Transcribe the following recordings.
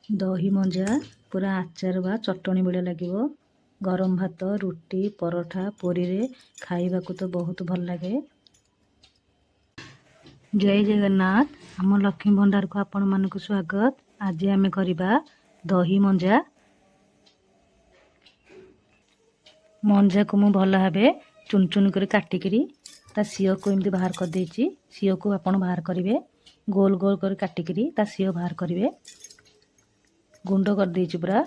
दही मंजा पूरा आचार बा चटणी भलिया लागिवो। गरम भात रुटी परोठा पूरी रे खाइबाकू तो बहुत भल लगे। जय जगन्नाथ। आम लक्ष्मी भंडार को आपण मानक स्वागत। आज आम करवा दही मंजा। मंजा को मु भल भाव चुन चुन कर काटिकी ता सीओ को एमती बाहर कर देछि। सीओ को आपण बाहर करेंगे। गोल गोल कर काटिकी ता सीओ बाहर करेंगे। गुंड कर देछि पूरा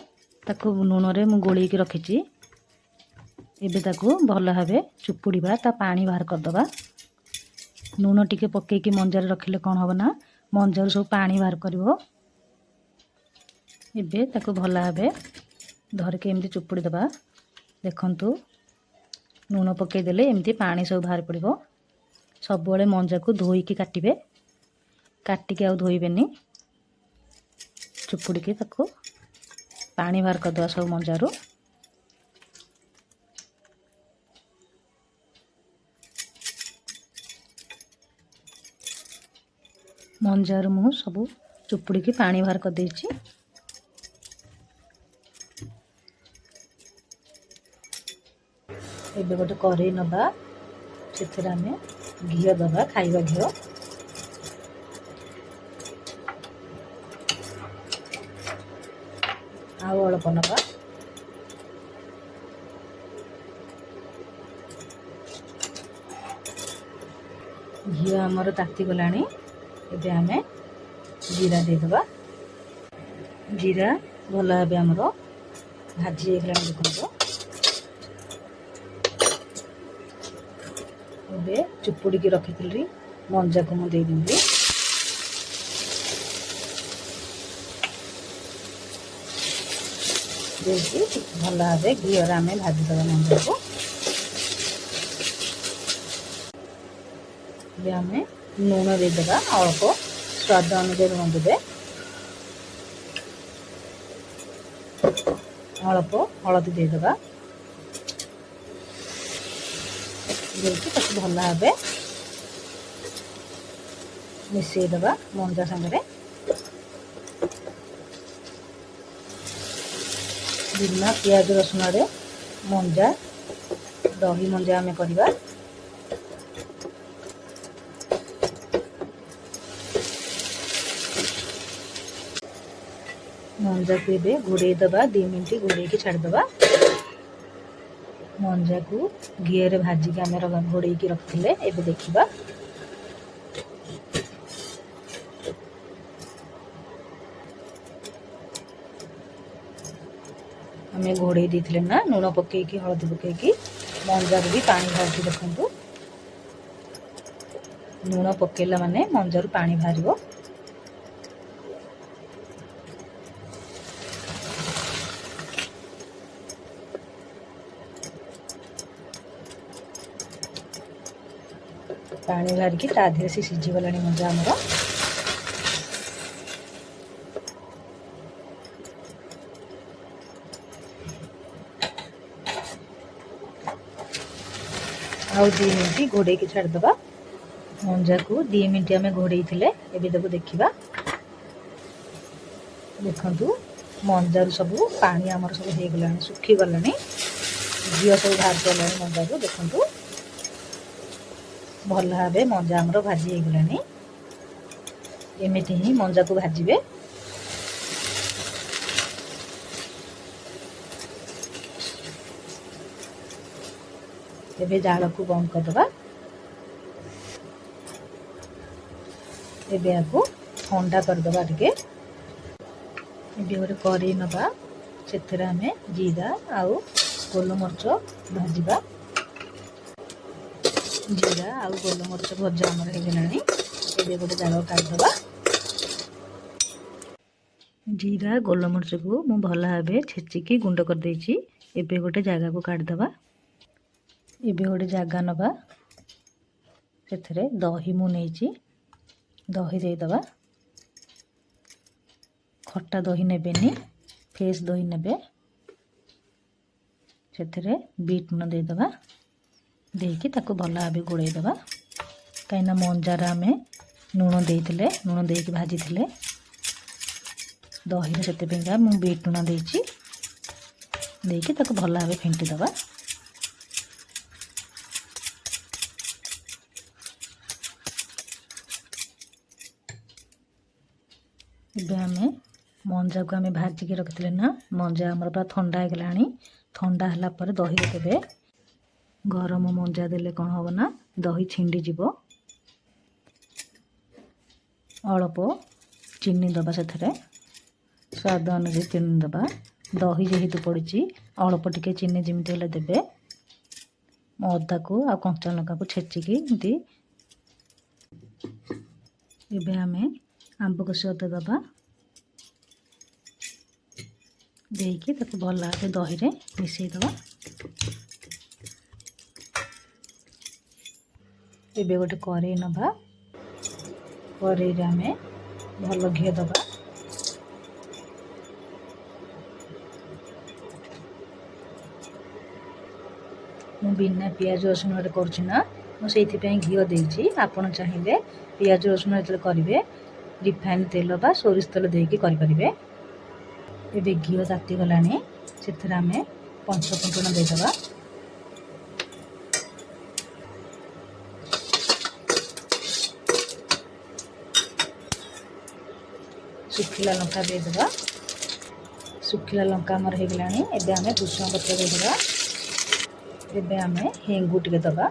ताको लूण रे मु गोळेकी रखिछि। एबे ताको भल भाव चुपुड़ीबा ता पानी बाहर कर दबा। लूण टिके पकेकी मंजार रखिले कोन होबो ना मंजार सब पानी बाहर करिवो। एबे ताको भल भाव धरके एमती चुपुड़ी दबा। देखंतु लूण पके देले एमती पानी सब बाहर पड़िवो। सब बेले मंजा को धोईकी काटिबे। काटिके आ धोइबेनी चुपुड़ी के ताको पानी बाहर कर दवा सब मंजारू। मंजारू मु सब चुपुड़ी की पानी बाहर कर देछि। एबे गोटे कढ़ई नबा सेथिरा में घी दबा खाइबा घी आउ अल्प नबा। घी आमर ताती गलानी। एबे आमे जीरा दे दबा। जीरा भल भाव आमर भाजी गलानी। देखो एबे चुपुड़ी की रखिथिली मंजा को मु दे देबी। देखिए भल भाव घी आम भाजी दबा मंजा को। आम लूण देदेबा अल्प स्वाद अनुसार लूण देवे। अल्प हलदी देदेबा। भल भाव मिसेदेबा मंजा सागरे। बिना पियाज रसुण रे मंजा दही मंजा आमे करवा। मंजा को एबे घोड़े दबा 2 मिनट घोड़े की छाड़ दबा। मंजा को घी रे भाजी के आमे घोड़े की रखथिले। एबे देखिबा हमें घोड़े देथिले ना लूण पकेकी हलदी पकेकी मंजार भी पानी बाहर। देखंतु लूण पकेला माने मंजार पानी बाहरिबो। पानी बाहर की ता धीरे से सिझी गलानी मंजा हमर। आउ 2 मिनट घोड़े की छाड़ दबा। मंजा को 2 मिनट आमे घोड़े थिले। एबे देखो देखिबा देखंतु मंजार सब पानी हमर सब हे गलानी सुखी गलानी। घी सब बाहर गलानी मंजा को। देखंतु भल भाव मंजा हमर भाजी हे गलानी। एमिति ही मंजा को भाजीबे। एबे जाल को बंद कर दबा। एबे आको ठंडा कर दबा टिके। एबे गोटे कढ़ई नबा सेथिरा हमें जीरा आउ गोलमरिच भाजीबा। जीरा आउ गोलमरिच भजा हमर हे गलानी। एबे गोटे जाल काट दबा। जीरा गोलमरिच को मु भल भाव छेचिकी गुंड कर देछि। एबे गोटे जगह को काट दबा। एबे गोटे जगह नबा सेथिरे दही मु नेछि। दही दे दबा। खट्टा दही नेबेनी फ्रेश दही नेबे। सेथिरे बीट लूण दे दबा। देकी ताको भल भाव गोळेई दबा। कहीं मंजार आमे लूण देइथिले लूण देकी भाजी थिले। ଦହିରେ ସେଥିପାଇଁକା ମୁଁ ବିଟ୍ ଲୁଣ ଦେଇଛି। ଦେଇକି ତାକୁ ଭଲ ଭାବେ ଫେଣ୍ଟି ଦେବା। ଏବେ ଆମେ ମଞ୍ଜାକୁ ଆମେ ଭାଜିକି ରଖିଥିଲେ ନା, ମଞ୍ଜା ଆମର ପୁରା ଥଣ୍ଡା ହେଇଗଲାଣି। ଥଣ୍ଡା ହେଲା ପରେ ଦହିରେ ଦେବେ। ଗରମ ମଞ୍ଜା ଦେଲେ କ'ଣ ହେବ ନା, ଦହି ଛିଣ୍ଡିଯିବ। ଅଳ୍ପ ଚିନି ଦେବା, ସେଥିରେ ସ୍ୱାଦ ଅନୁଯାୟୀ ଚିନି ଦେବା। ଦହି ଯେହେତୁ ପଡ଼ିଛି ଅଳ୍ପ ଟିକେ ଚିନି ଯେମିତି ହେଲେ ଦେବେ। ଅଦାକୁ ଆଉ କଞ୍ଚା ଲଙ୍କାକୁ ଛେଚିକି ଏମିତି। ଏବେ ଆମେ ଆମ୍ବ କଷି ଅଦା ଦେବା। ଦେଇକି ତାକୁ ଭଲ ଭାବେ ଦହିରେ ମିଶାଇ ଦେବା। ଏବେ ଗୋଟେ କରେଇ ନେବା। କରେଇରେ ଆମେ ଭଲ ଘିଅ ଦେବା। ମୁଁ ବିନା ପିଆଜ ରସୁଣରେ କରୁଛି ନା, ମୁଁ ସେଇଥିପାଇଁ ଘିଅ ଦେଇଛି। ଆପଣ ଚାହିଁଲେ ପିଆଜ ରସୁଣ ଯେତେବେଳେ କରିବେ ରିଫାଇନ୍ ତେଲ ବା ସୋରିଷ ତେଲ ଦେଇକି କରିପାରିବେ। ଏବେ ଘିଅ ତାତିଗଲାଣି, ସେଥିରେ ଆମେ ପଞ୍ଚ ଫୁଟଣ ଦେଇଦେବା। ଶୁଖିଲା ଲଙ୍କା ଦେଇଦେବା। ଶୁଖିଲା ଲଙ୍କା ଆମର ହେଇଗଲାଣି। ଏବେ ଆମେ ଭୃଷଙ୍ଗ ପତ୍ର ଦେଇଦେବା। ଏବେ ଆମେ ହେଙ୍ଗୁ ଟିକେ ଦେବା।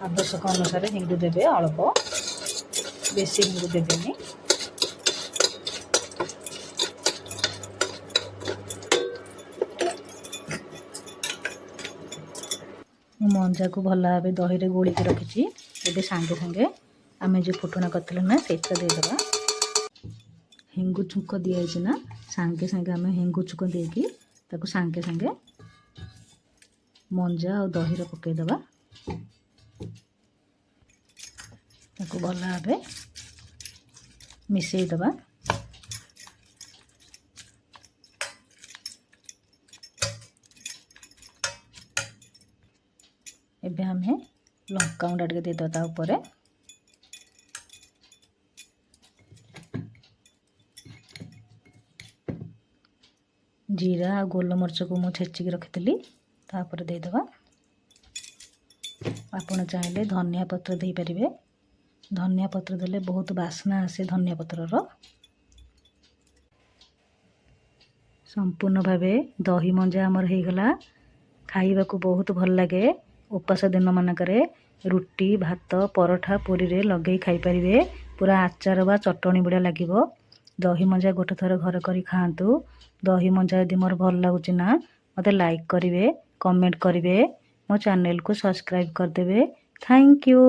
ଆବଶ୍ୟକ ଅନୁସାରେ ହେଙ୍ଗୁ ଦେବେ, ଅଳ୍ପ, ବେଶୀ ହେଙ୍ଗୁ ଦେବେନି। ମୁଁ ମଞ୍ଜାକୁ ଭଲ ଭାବେ ଦହିରେ ଗୋଳିକି ରଖିଛି। ଏବେ ସାଙ୍ଗେ ସାଙ୍ଗେ ଆମେ ଯେଉଁ ଫୁଟଣ କରିଥିଲେ ନା, ସେଇଟା ଦେଇଦେବା। ହେଙ୍ଗୁ ଛୁଙ୍କ ଦିଆଯାଇଛି ନା, ସାଙ୍ଗେ ସାଙ୍ଗେ ଆମେ ହେଙ୍ଗୁ ଛୁଙ୍କ ଦେଇକି ତାକୁ ସାଙ୍ଗେ ସାଙ୍ଗେ ମଞ୍ଜା ଆଉ ଦହିରେ ପକାଇଦେବା। ତାକୁ ଭଲ ଭାବେ ମିଶାଇ ଦେବା। ଏବେ ଆମେ ଲଙ୍କାଗୁଣ୍ଡ ଟିକେ ଦେଇଦେବା ତା ଉପରେ। ଜିରା ଆଉ ଗୋଲମରିଚକୁ ମୁଁ ଛେଚିକି ରଖିଥିଲି, ତାପରେ ଦେଇଦେବା। ଆପଣ ଚାହିଁଲେ ଧନିଆ ପତ୍ର ଦେଇପାରିବେ। ଧନିଆ ପତ୍ର ଦେଲେ ବହୁତ ବାସ୍ନା ଆସେ ଧନିଆ ପତ୍ରର। ସମ୍ପୂର୍ଣ୍ଣ ଭାବେ ଦହି ମଞ୍ଜା ଆମର ହେଇଗଲା। ଖାଇବାକୁ ବହୁତ ଭଲ ଲାଗେ। ଉପାସ ଦିନମାନଙ୍କରେ ରୁଟି, ଭାତ, ପରଠା, ପୁରୀରେ ଲଗେଇ ଖାଇପାରିବେ। ପୁରା ଆଚାର ବା ଚଟଣି ଭଳିଆ ଲାଗିବ। ଦହି ମଞ୍ଜା ଗୋଟେ ଥର ଘରେ କରି ଖାଆନ୍ତୁ। ଦହି ମଞ୍ଜା ଯଦି ମୋର ଭଲ ଲାଗୁଛି ନା, ମୋତେ ଲାଇକ୍ କରିବେ, କମେଣ୍ଟ କରିବେ, ମୋ ଚ୍ୟାନେଲକୁ ସବସ୍କ୍ରାଇବ୍ କରିଦେବେ। Thank you.